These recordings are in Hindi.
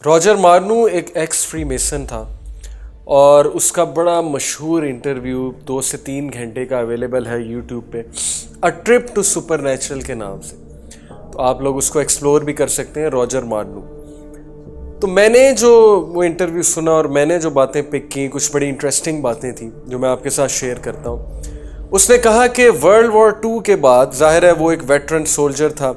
रॉजर मार्नू एक एक्स फ्री मेसन था और उसका बड़ा मशहूर इंटरव्यू 2 से 3 घंटे का अवेलेबल है यूट्यूब पे, अ ट्रिप टू सुपरनैचुरल के नाम से। तो आप लोग उसको एक्सप्लोर भी कर सकते हैं, रॉजर मार्नू। तो मैंने जो वो इंटरव्यू सुना और मैंने जो बातें पिक की, कुछ बड़ी इंटरेस्टिंग बातें थी जो मैं आपके साथ शेयर करता हूँ। उसने कहा कि वर्ल्ड वॉर 2 के बाद, जाहिर है वो एक वेटरन सोल्जर था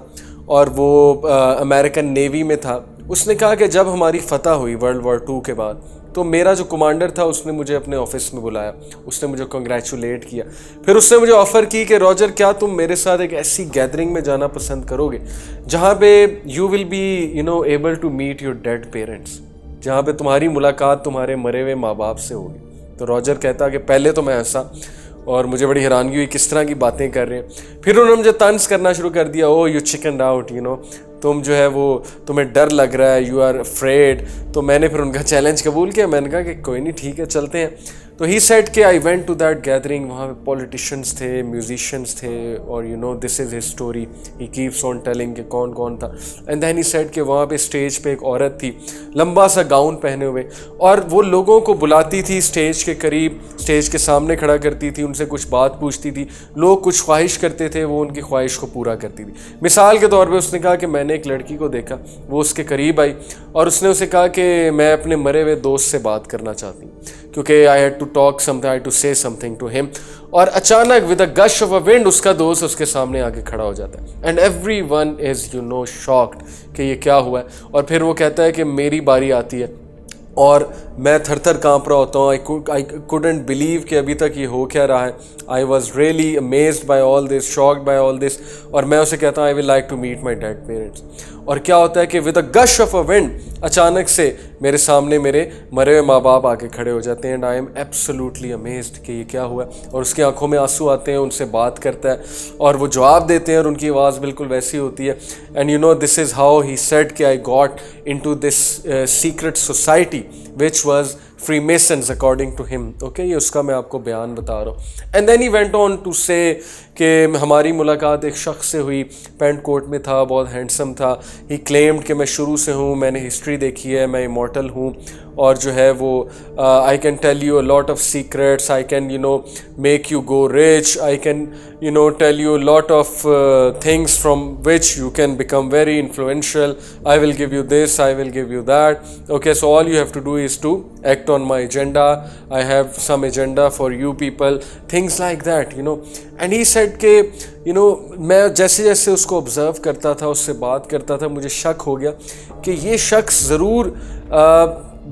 और वो अमेरिकन नेवी में था। उसने कहा कि जब हमारी फतह हुई वर्ल्ड वॉर 2 के बाद, तो मेरा जो कमांडर था उसने मुझे अपने ऑफिस में बुलाया, उसने मुझे कंग्रेचुलेट किया। फिर उसने मुझे ऑफ़र की कि रॉजर, क्या तुम मेरे साथ एक ऐसी गैदरिंग में जाना पसंद करोगे जहाँ पे you will be able to meet your dead parents, जहाँ पे तुम्हारी मुलाकात तुम्हारे मरे हुए माँ बाप से होगी। तो रॉजर कहता कि पहले तो मैं हंसा और मुझे बड़ी हैरानगी हुई किस तरह की बातें कर रहे हैं। फिर उन्होंने मुझे तंज करना शुरू कर दिया, ओ यू चिकन आउट, तुम जो है वो तुम्हें डर लग रहा है, यू आर अफ्रेड। तो मैंने फिर उनका चैलेंज कबूल किया। मैंने कहा कि कोई नहीं, ठीक है, चलते हैं। तो ही सेड कि I went to that gathering, वहाँ पे पॉलिटिशियंस थे, म्यूजिशियंस थे, और this is his story, he keeps on telling कि कौन कौन था। एंड देन ही सेड कि वहाँ पे स्टेज पे एक औरत थी, लंबा सा गाउन पहने हुए, और वो लोगों को बुलाती थी स्टेज के करीब, स्टेज के सामने खड़ा करती थी, उनसे कुछ बात पूछती थी। लोग कुछ ख्वाहिश करते थे, वो उनकी ख्वाहिश को पूरा करती थी। मिसाल के तौर पे उसने कहा कि मैंने एक लड़की को देखा, वो उसके करीब आई और उसने उसे कहा कि मैं अपने मरे हुए दोस्त से बात करना चाहती हूँ, क्योंकि I had to talk something, I had to say something to him. और अचानक with a gush of a wind उसका दोस्त उसके सामने आके खड़ा हो जाता है। And every one is shocked कि ये क्या हुआ है। और फिर वो कहता है कि मेरी बारी आती है और मैं थर थर काँप रहा होता हूँ। आई कुडंट बिलीव कि अभी तक ये हो क्या रहा है। I was really amazed by all this, shocked by all this. और मैं उसे कहता हूँ I will like to meet my dead parents. और क्या होता है कि with a gush of a wind अचानक से मेरे सामने मेरे मरे हुए माँ बाप आके खड़े हो जाते हैं। And I am absolutely amazed कि ये क्या हुआ। और उसकी आंखों में आंसू आते हैं, उनसे बात करता है और वो जवाब देते हैं और उनकी आवाज़ बिल्कुल वैसी होती है। And this is how he said कि I got into this secret society which was Freemasons according to him. Okay, ये उसका मैं आपको बयान बता रहा हूँ। And then he went on to say कि हमारी मुलाकात एक शख्स से हुई, पेंट कोट में था, बहुत हैंडसम था। ही क्लेम्ड कि मैं शुरू से हूँ, मैंने हिस्ट्री देखी है, मैं इमॉर्टल हूँ, और जो है वो I can tell you a lot of secrets, I can make you go rich, I can tell you a lot of things from which you can become very influential. I will give you this, I will give you that. Okay, so all you have to do is to act on my agenda. I have some agenda for you people, things like that. And he said कि मैं जैसे जैसे उसको ऑब्ज़र्व करता था, उससे बात करता था, मुझे शक हो गया कि ये शख्स ज़रूर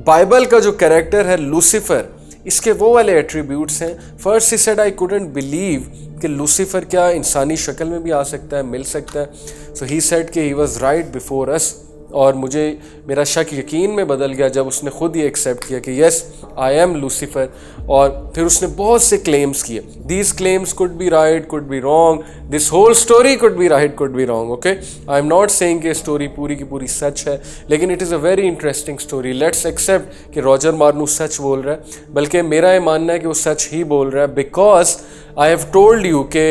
बाइबल का जो कैरेक्टर है लूसीफर, इसके वो वाले एट्रीब्यूट्स हैं। First he said I couldn't believe कि लूसीफर क्या इंसानी शक्ल में भी आ सकता है, मिल सकता है। सो ही सेड कि he was right before us. और मुझे मेरा शक यकीन में बदल गया जब उसने खुद ही एक्सेप्ट किया कि यस आई एम लूसीफर। और फिर उसने बहुत से क्लेम्स किए। These claims could be right, could be wrong, this whole story could be right, could be wrong. Okay, I am not saying कि स्टोरी पूरी की पूरी सच है, लेकिन it is a very interesting story. Let's accept कि रॉजर मार्नू सच बोल रहा है, बल्कि मेरा ये मानना है कि वो सच ही बोल रहा है, because I have told you कि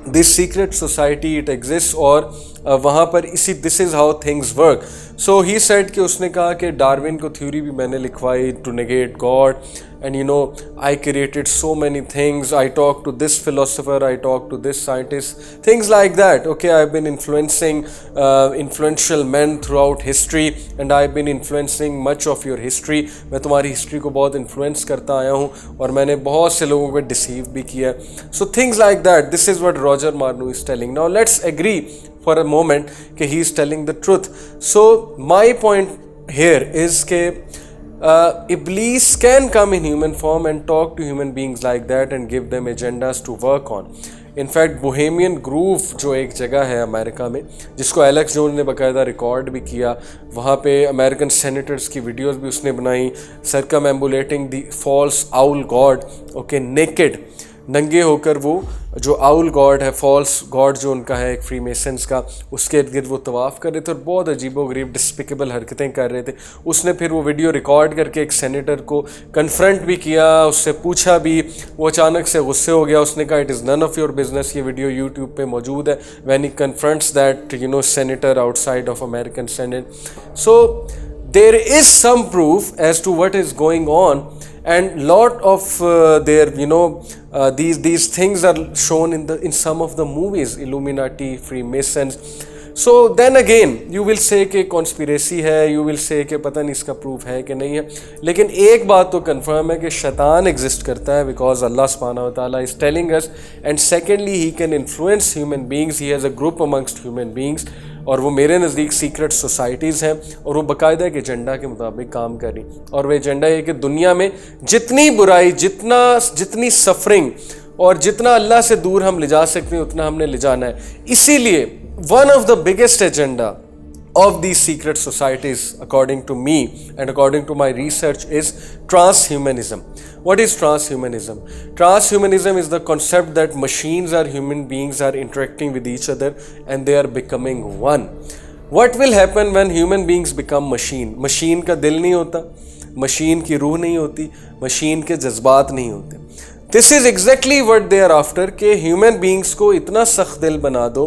this secret society it exist, और वहाँ पर इसी this is how things work. So he said कि उसने कहा कि डार्विन को थ्योरी भी मैंने लिखवाई to negate God, and I created so many things, I talk to this philosopher, I talk to this scientist, things like that. Okay, I have been influencing influential man throughout history, and I have been influencing much of your history. मैं तुम्हारी हिस्ट्री को बहुत इन्फ्लुएंस करता आया हूँ और मैंने बहुत से लोगों को डिसीव भी किया। So things like that, this is what Roger Marnu is telling. Now let's agree for a moment कि he is telling the truth. So my point here is कि Iblis can come in human form and talk to human beings like that and give them agendas to work on. In fact Bohemian groove जो एक जगह है अमेरिका में, जिसको एलेक्स जोन्स ने बाकायदा रिकॉर्ड भी किया, वहाँ पे अमेरिकन सेनेटर्स की वीडियोस भी उसने बनाई, circumambulating the false owl god. Okay, naked, नंगे होकर वो जो आउल गॉड है, फॉल्स गॉड जो उनका है एक फ्रीमेसन्स का, उसके इर्द गिर्द वो तवाफ़ कर रहे थे और बहुत अजीबोगरीब डिस्पिकेबल हरकतें कर रहे थे। उसने फिर वो वीडियो रिकॉर्ड करके एक सेनेटर को कन्फ्रंट भी किया, उससे पूछा भी। वो अचानक से गुस्से हो गया, उसने कहा it is none of your business. ये वीडियो यूट्यूब पे मौजूद है, when he confronts that senator outside of American Senate. So there is some proof as to what is going on, and lot of their these things are shown in some of the movies, Illuminati, Freemasons. So then again you will say कि conspiracy है, you will say कि पता नहीं इसका proof है कि नहीं है, लेकिन एक बात तो confirm है कि शैतान exist करता है because Allah subhanahu wa ta'ala is telling us, and secondly he can influence human beings, he has a group amongst human beings, और वो मेरे नज़दीक सीक्रेट सोसाइटीज़ हैं और वो बाकायदा एक एजेंडा के मुताबिक काम कर रही, और वो एजेंडा ये कि दुनिया में जितनी बुराई, जितनी सफरिंग और जितना अल्लाह से दूर हम ले जा सकते हैं उतना हमने ले जाना है. इसीलिए one of the biggest agenda of these secret societies, according to me and according to my research, is transhumanism. What is transhumanism? Transhumanism is the concept that machines or human beings are interacting with each other and they are becoming one. What will happen when human beings become machine? Machine का दिल नहीं होता, मशीन की रूह नहीं होती, मशीन के जज्बात नहीं होते. This is exactly what they are after के ह्यूमन बींग्स को इतना सख्त दिल बना दो,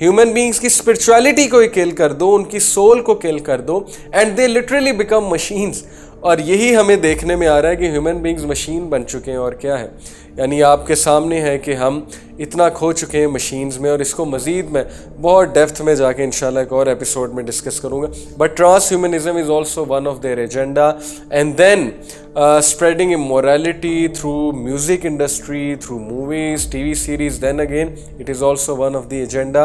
ह्यूमन बींग्स की स्पिरिचुअलिटी को किल कर दो, उनकी सोल को किल कर दो, and they literally become machines. और यही हमें देखने में आ रहा है कि ह्यूमन बींग्स मशीन बन चुके हैं. और क्या है, यानी आपके सामने है कि हम इतना खो चुके हैं मशीन्स में, और इसको मज़ीद मैं बहुत डेप्थ में जाके इंशाल्लाह एक और एपिसोड में डिस्कस करूँगा. But transhumanism is also one of their agenda, and then spreading immorality through music industry, through movies, TV series, then again it is also one of the agenda.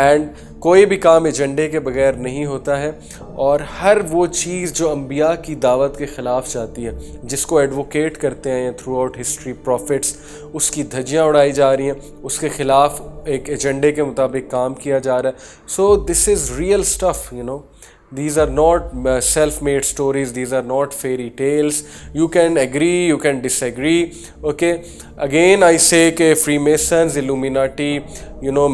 And कोई भी काम एजेंडे के बगैर नहीं होता है, और हर वो चीज़ जो अंबिया की दावत के ख़िलाफ़ जाती है, जिसको एडवोकेट करते हैं थ्रू आउट हिस्ट्री प्रॉफिट्स, उसकी धज्जियाँ उड़ाई जा रही हैं, उसके ख़िलाफ़ एक एजेंडे के मुताबिक काम किया जा रहा है. So this is real stuff, you know. These are not self-made stories. These are not fairy tales. You can agree, you can disagree. Okay. Again, I say कि Freemasons, Illuminati,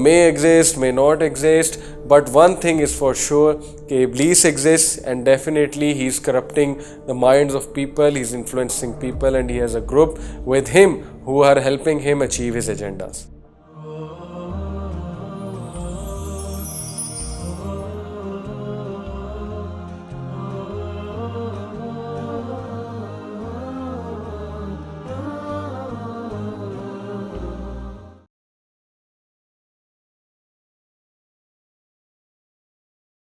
may exist, may not exist. But one thing is for sure कि Iblis exists, and definitely he is corrupting the minds of people. He is influencing people, and he has a group with him who are helping him achieve his agendas.